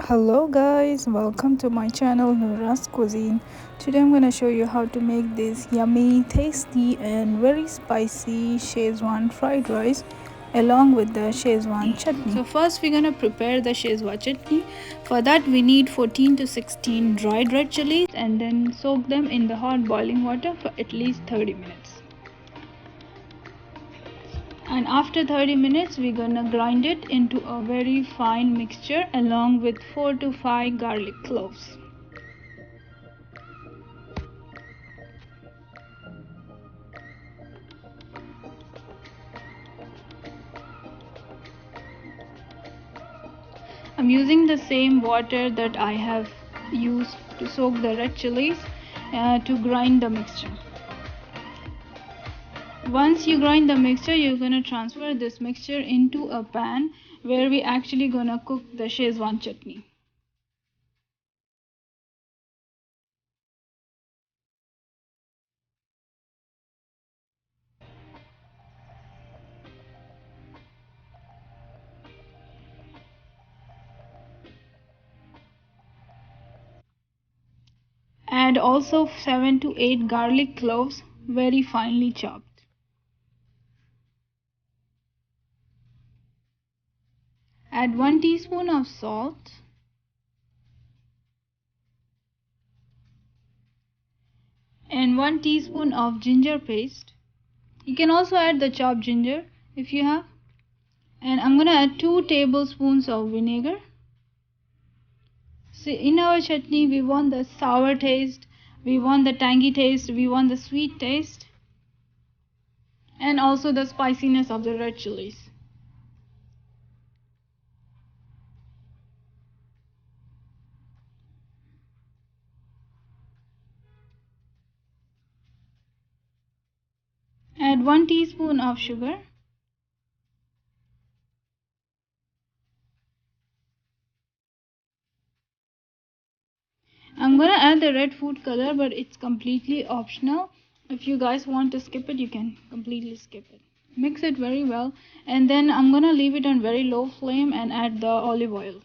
Hello guys, welcome to my channel Noorazcuisine. Today I'm going to show you how to make this yummy, tasty and very spicy Schezwan fried rice along with the Schezwan chutney. So first we're going to prepare the Schezwan chutney. For that we need 14 to 16 dried red chilies and then soak them in the hot boiling water for at least 30 minutes. And after 30 minutes we're gonna grind it into a very fine mixture along with 4 to 5 garlic cloves. I'm using the same water that I have used to soak the red chilies to grind the mixture. Once you grind the mixture, you're gonna transfer this mixture into a pan where we actually gonna cook the Schezwan chutney. Add also 7 to 8 garlic cloves very finely chopped. Add 1 teaspoon of salt and 1 teaspoon of ginger paste. You can also add the chopped ginger if you have. And I'm gonna add 2 tablespoons of vinegar. So in our chutney we want the sour taste, we want the tangy taste, we want the sweet taste, and also the spiciness of the red chilies. Add 1 teaspoon of sugar. I'm gonna add the red food color, but it's completely optional. If you guys want to skip it, you can completely skip it. Mix it very well, and then I'm gonna leave it on very low flame and add the olive oil.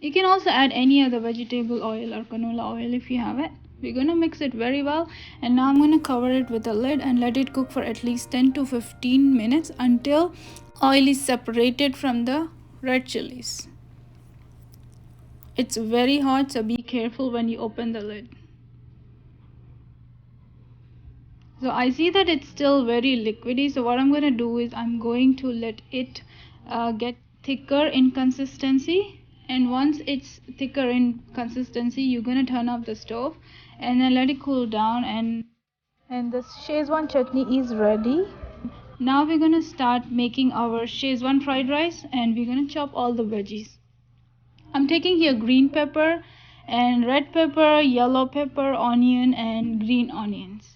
You can also add any other vegetable oil or canola oil if you have it. We're gonna mix it very well, and now I'm gonna cover it with a lid and let it cook for at least 10 to 15 minutes until oil is separated from the red chilies. It's very hot, so be careful when you open the lid. So I see that it's still very liquidy, so what I'm going to do is I'm going to let it get thicker in consistency, and once it's thicker in consistency you're going to turn off the stove and then let it cool down, and the Schezwan chutney is ready. Now we're going to start making our Schezwan fried rice, and we're going to chop all the veggies. I'm taking here green pepper and red pepper, yellow pepper, onion and green onions.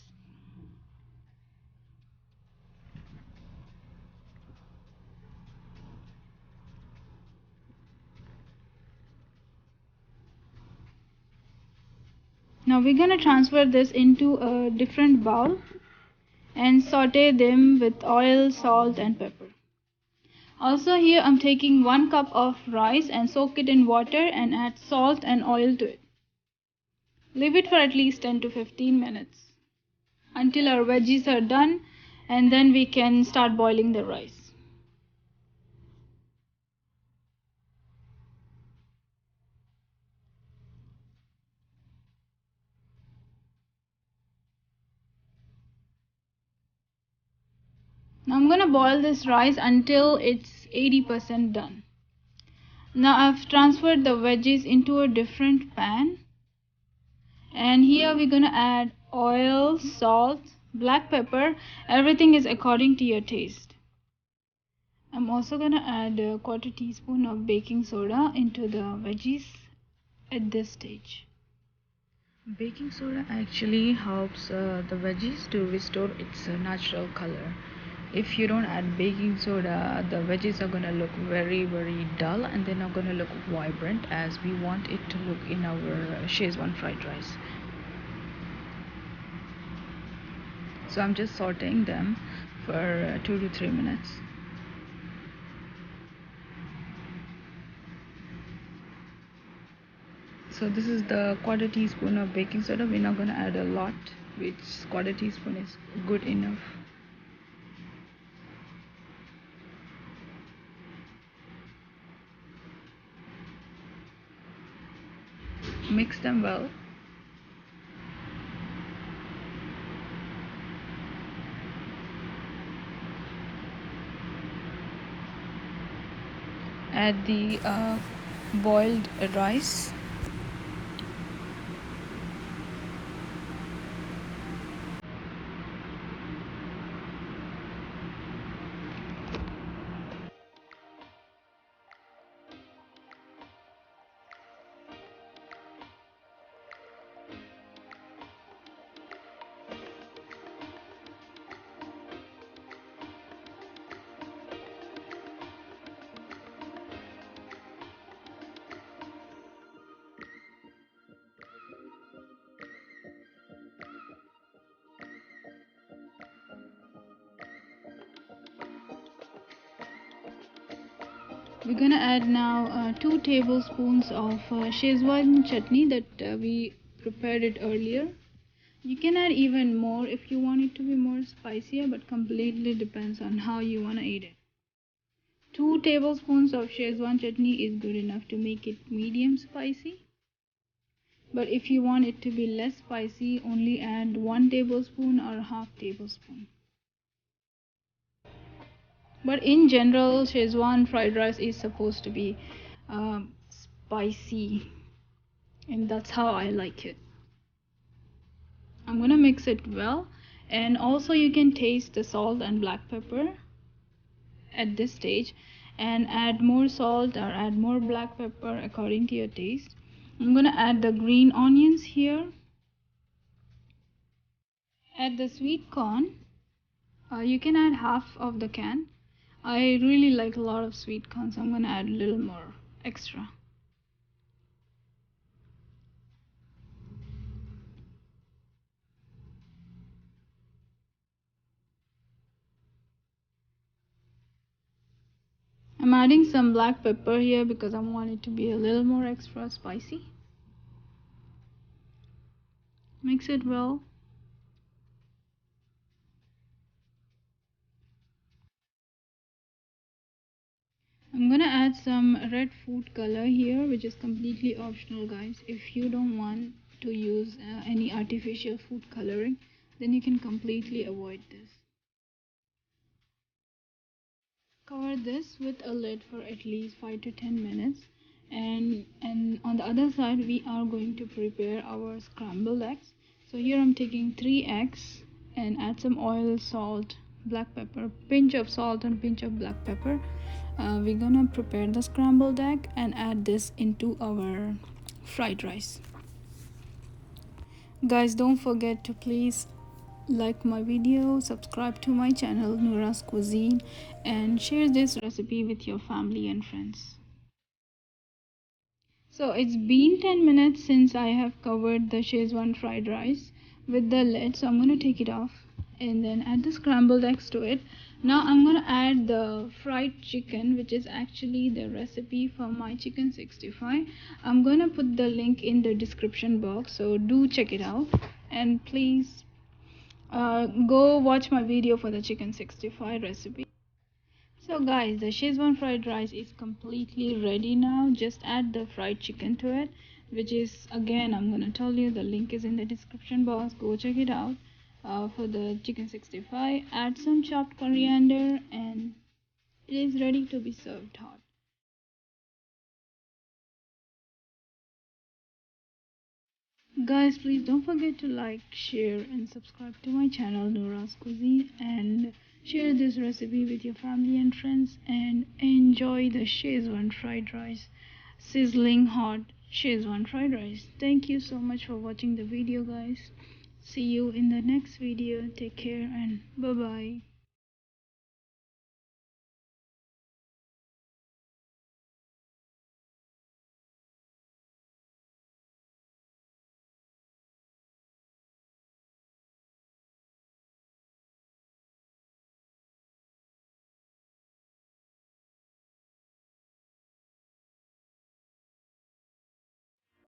Now we're going to transfer this into a different bowl and saute them with oil, salt and pepper. Also here I'm taking 1 cup of rice and soak it in water and add salt and oil to it. Leave it for at least 10 to 15 minutes until our veggies are done, and then we can start boiling the rice. Now I'm gonna boil this rice until it's 80% done. Now I've transferred the veggies into a different pan, and here we're gonna add oil, salt, black pepper. Everything is according to your taste. I'm also gonna add a 1/4 teaspoon of baking soda into the veggies at this stage. Baking soda actually helps the veggies to restore its natural color. If you don't add baking soda, the veggies are gonna look very dull and they're not gonna look vibrant as we want it to look in our Schezwan fried rice. So I'm just sauteing them for 2 to 3 minutes. So this is the quarter teaspoon of baking soda. We're not gonna add a lot, which quarter teaspoon is good enough. Mix them well. Add the boiled rice. We're gonna add now 2 tablespoons of Schezwan chutney that we prepared it earlier. You can add even more if you want it to be more spicier, but completely depends on how you want to eat it. 2 tablespoons of Schezwan chutney is good enough to make it medium spicy. But if you want it to be less spicy, only add 1 tablespoon or half tablespoon. But in general, Schezwan fried rice is supposed to be spicy, and that's how I like it. I'm gonna mix it well, and also you can taste the salt and black pepper at this stage, and add more salt or add more black pepper according to your taste. I'm gonna add the green onions here. Add the sweet corn. You can add half of the can. I really like a lot of sweet corn, so I'm gonna add a little more extra. I'm adding some black pepper here because I want it to be a little more extra spicy. Mix it well. I'm gonna add some red food color here, which is completely optional, guys. If you don't want to use any artificial food coloring, then you can completely avoid this. Cover this with a lid for at least 5 to 10 minutes, and on the other side we are going to prepare our scrambled eggs. So here I'm taking 3 eggs and add some oil, salt, black pepper, pinch of salt and pinch of black pepper. We're gonna prepare the scrambled egg and add this into our fried rice. Guys, don't forget to please like my video, subscribe to my channel Noorazcuisine, and share this recipe with your family and friends. So it's been 10 minutes since I have covered the Schezwan fried rice with the lid, so I'm going to take it off and then add the scrambled eggs to it. Now I'm going to add the fried chicken, which is actually the recipe for my chicken 65. I'm going to put the link in the description box, so do check it out, and please go watch my video for the chicken 65 recipe. So guys, the Schezwan fried rice is completely ready now. Just add the fried chicken to it, which is, again, I'm gonna tell you, the link is in the description box. Go check it out. For the chicken 65, add some chopped coriander, and it is ready to be served hot. Guys, please don't forget to like, share, and subscribe to my channel Noorazcuisine, and share this recipe with your family and friends, and enjoy the Schezwan fried rice, sizzling hot Schezwan fried rice. Thank you so much for watching the video, guys. See you in the next video. Take care and bye bye.